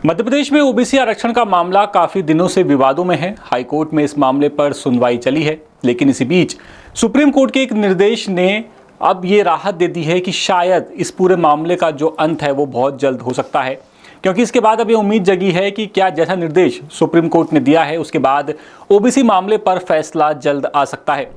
मध्य प्रदेश में ओबीसी आरक्षण का मामला काफी दिनों से विवादों में है। हाईकोर्ट में इस मामले पर सुनवाई चली है, लेकिन इसी बीच सुप्रीम कोर्ट के एक निर्देश ने अब ये राहत दे दी है कि शायद इस पूरे मामले का जो अंत है वो बहुत जल्द हो सकता है, क्योंकि इसके बाद अब ये उम्मीद जगी है कि क्या जैसा निर्देश सुप्रीम कोर्ट ने दिया है उसके बाद ओबीसी मामले पर फैसला जल्द आ सकता है।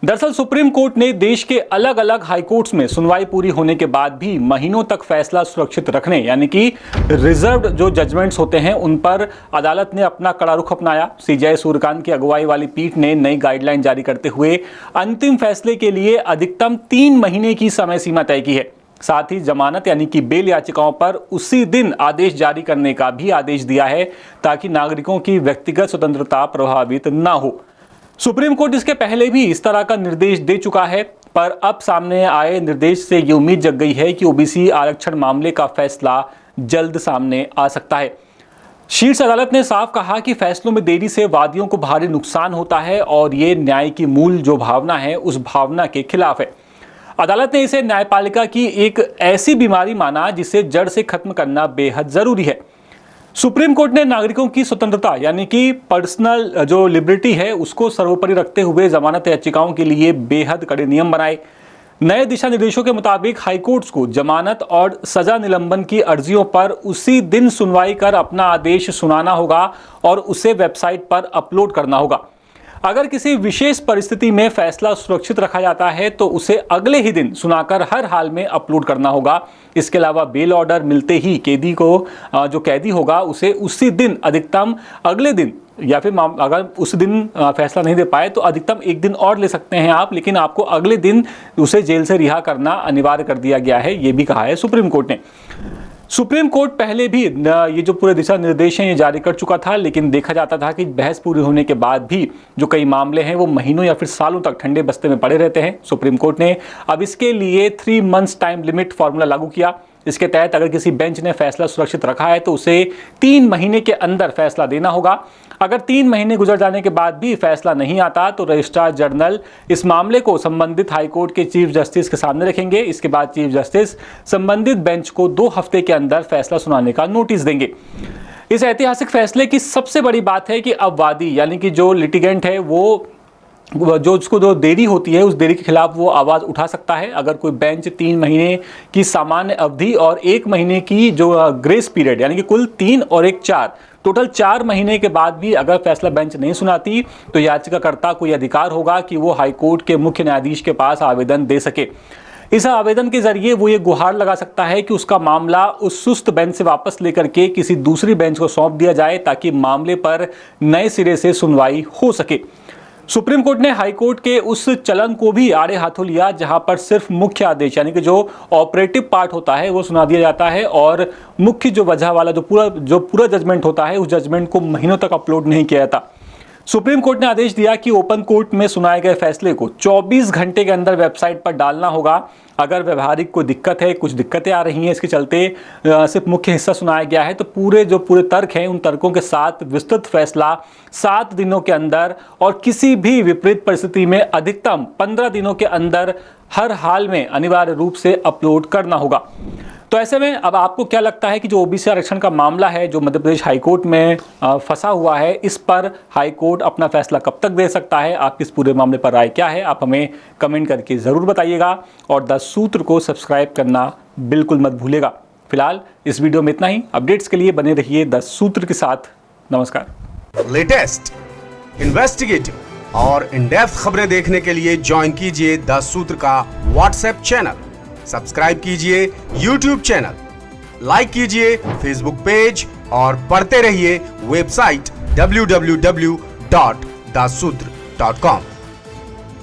दरअसल सुप्रीम कोर्ट ने देश के अलग अलग हाई कोर्ट्स में सुनवाई पूरी होने के बाद भी महीनों तक फैसला सुरक्षित रखने यानी कि रिजर्व्ड जो जजमेंट्स होते हैं उन पर अदालत ने अपना कड़ा रुख अपनाया। सीजेआई सूर्यकांत की अगुवाई वाली पीठ ने नई गाइडलाइन जारी करते हुए अंतिम फैसले के लिए अधिकतम 3 महीने की समय सीमा तय की है। साथ ही जमानत यानी कि बेल याचिकाओं पर उसी दिन आदेश जारी करने का भी आदेश दिया है, ताकि नागरिकों की व्यक्तिगत स्वतंत्रता प्रभावित न हो। सुप्रीम कोर्ट इसके पहले भी इस तरह का निर्देश दे चुका है, पर अब सामने आए निर्देश से ये उम्मीद जग गई है कि ओबीसी आरक्षण मामले का फैसला जल्द सामने आ सकता है। शीर्ष अदालत ने साफ कहा कि फैसलों में देरी से वादियों को भारी नुकसान होता है और ये न्याय की मूल जो भावना है उस भावना के खिलाफ है। अदालत ने इसे न्यायपालिका की एक ऐसी बीमारी माना जिसे जड़ से खत्म करना बेहद जरूरी है। सुप्रीम कोर्ट ने नागरिकों की स्वतंत्रता यानी कि पर्सनल जो लिबर्टी है उसको सर्वोपरि रखते हुए जमानत याचिकाओं के लिए बेहद कड़े नियम बनाए। नए दिशा निर्देशों के मुताबिक हाईकोर्ट्स को जमानत और सजा निलंबन की अर्जियों पर उसी दिन सुनवाई कर अपना आदेश सुनाना होगा और उसे वेबसाइट पर अपलोड करना होगा। अगर किसी विशेष परिस्थिति में फैसला सुरक्षित रखा जाता है तो उसे अगले ही दिन सुनाकर हर हाल में अपलोड करना होगा। इसके अलावा बेल ऑर्डर मिलते ही कैदी को जो कैदी होगा उसे उसी दिन अधिकतम अगले दिन या फिर अगर उस दिन फैसला नहीं दे पाए तो अधिकतम एक दिन और ले सकते हैं आप, लेकिन आपको अगले दिन उसे जेल से रिहा करना अनिवार्य कर दिया गया है, ये भी कहा है सुप्रीम कोर्ट ने। सुप्रीम कोर्ट पहले भी ये जो पूरे दिशा निर्देश हैं ये जारी कर चुका था, लेकिन देखा जाता था कि बहस पूरी होने के बाद भी जो कई मामले हैं वो महीनों या फिर सालों तक ठंडे बस्ते में पड़े रहते हैं। सुप्रीम कोर्ट ने अब इसके लिए 3 मंथ्स टाइम लिमिट फॉर्मूला लागू किया। इसके तहत अगर किसी बेंच ने फैसला सुरक्षित रखा है तो उसे 3 महीने के अंदर फैसला देना होगा। अगर 3 महीने गुजर जाने के बाद भी फैसला नहीं आता तो रजिस्ट्रार जनरल इस मामले को संबंधित हाईकोर्ट के चीफ जस्टिस के सामने रखेंगे। इसके बाद चीफ जस्टिस संबंधित बेंच को 2 हफ्ते के अंदर फैसला सुनाने का नोटिस देंगे। इस ऐतिहासिक फैसले की सबसे बड़ी बात है कि अब वादी यानी कि जो लिटिगेंट है वो जो उसको जो देरी होती है उस देरी के खिलाफ वो आवाज़ उठा सकता है। अगर कोई बेंच 3 महीने की सामान्य अवधि और 1 महीने की जो ग्रेस पीरियड यानी कि कुल 3 और 1 4 टोटल 4 महीने के बाद भी अगर फैसला बेंच नहीं सुनाती तो याचिकाकर्ता को यह अधिकार होगा कि वो हाईकोर्ट के मुख्य न्यायाधीश के पास आवेदन दे सके। इस आवेदन के जरिए वो ये गुहार लगा सकता है कि उसका मामला उस सुस्त बेंच से वापस लेकर के किसी दूसरी बेंच को सौंप दिया जाए, ताकि मामले पर नए सिरे से सुनवाई हो सके। सुप्रीम कोर्ट ने हाईकोर्ट के उस चलन को भी आड़े हाथों लिया जहां पर सिर्फ मुख्य आदेश यानी कि जो ऑपरेटिव पार्ट होता है वो सुना दिया जाता है और मुख्य जो वजह वाला जो पूरा जजमेंट होता है उस जजमेंट को महीनों तक अपलोड नहीं किया जाता। सुप्रीम कोर्ट ने आदेश दिया कि ओपन कोर्ट में सुनाए गए फैसले को 24 घंटे के अंदर वेबसाइट पर डालना होगा। अगर व्यवहारिक कोई दिक्कत है, कुछ दिक्कतें आ रही हैं, इसके चलते सिर्फ मुख्य हिस्सा सुनाया गया है तो जो पूरे तर्क हैं उन तर्कों के साथ विस्तृत फैसला 7 दिनों के अंदर और किसी भी विपरीत परिस्थिति में अधिकतम 15 दिनों के अंदर हर हाल में अनिवार्य रूप से अपलोड करना होगा। तो ऐसे में अब आपको क्या लगता है कि जो ओबीसी आरक्षण का मामला है जो मध्य प्रदेश हाईकोर्ट में फंसा हुआ है, इस पर हाईकोर्ट अपना फैसला कब तक दे सकता है? आपकी इस पूरे मामले पर राय क्या है? आप हमें कमेंट करके ज़रूर बताइएगा और द सूत्र को सब्सक्राइब करना बिल्कुल मत भूलिएगा। फिलहाल इस वीडियो में इतना ही। अपडेट्स के लिए बने रहिए द सूत्र के साथ। नमस्कार। लेटेस्ट, इन्वेस्टिगेटिव और इन डेप्थ खबरें देखने के लिए ज्वाइन कीजिए द सूत्र का व्हाट्सएप चैनल, सब्सक्राइब कीजिए YouTube चैनल, लाइक कीजिए Facebook पेज और पढ़ते रहिए वेबसाइट www.dasutr.com।